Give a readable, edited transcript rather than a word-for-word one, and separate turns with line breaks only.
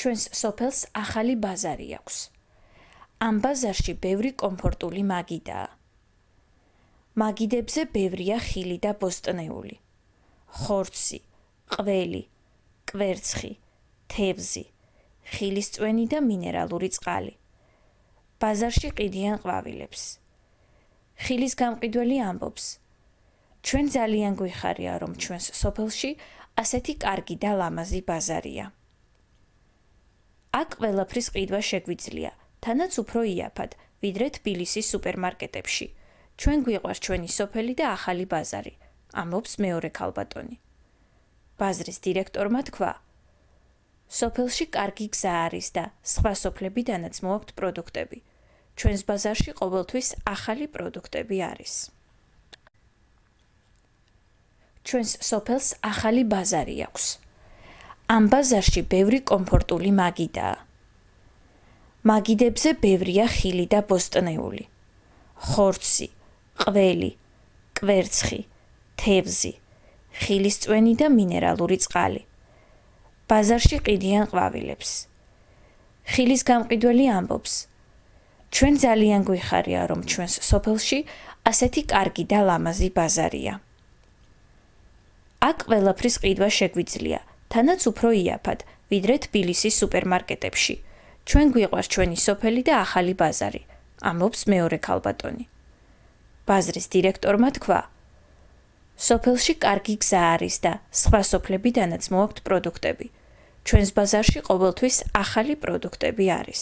ჩვენს სოფელს ახალი ბაზარი აქვს. ამ ბაზარში ბევრი კომფორტული მაგიდაა. მაგიდებზე ბევრია ხილი და ბოსტნეული. ხორცი, ყველი, კვერცხი, თევზი, ხილისწვენი და მინერალური წყალი. ბაზარში ყიდიან ყვავილებს. ხილის გამყიდველი ამბობს: ჩვენ ძალიან გვიხარია, რომ ჩვენს სოფელში ასეთი კარგი და ლამაზი ბაზარია. აქ ყველაფრის ყიდვა შეგვიძლია, თანაც უფრო იაფად, ვიდრე თბილისის სუპერმარკეტებში. ჩვენ გვიყვარს ჩვენი სოფელი და ახალი ბაზარი, ამბობს მეორე ქალბატონი. ბაზრის დირექტორმა თქვა: სოფელში კარგი გზა არის და სხვა სოფლებიდანაც მოაქვთ პროდუქტები. ჩვენს ბაზარში ყოველთვის ახალი პროდუქტები არის. ჩვენს სოფელს ახალი ბაზარი აქვს. ამ ბაზარში ბევრი კომფორტული მაგიდაა. მაგიდებზე ბევრია ხილი და ბოსტნეული. ხორცი, ყველი, კვერცხი, თევზი, ხილისწვენი და მინერალური წყალი. ბაზარში ყიდიან ყვავილებს. ხილის გამყიდველი ამბობს: ჩვენ ძალიან გვიხარია, რომ ჩვენს სოფელში ასეთი კარგი და ლამაზი ბაზარია. აქ ყველაფრის ყიდვა შეგვიძლია, თანაც უფრო იაფად, ვიდრე თბილისის სუპერმარკეტებში. ჩვენ გვიყვარს ჩვენი სოფელი და ახალი ბაზარი, ამბობს მეორე ქალბატონი. ბაზრის დირექტორმა თქვა: სოფელში კარგი გზა არის და სხვა სოფლებიდანაც მოაქვთ პროდუქტები. ჩვენს ბაზარში ყოველთვის ახალი პროდუქტები არის.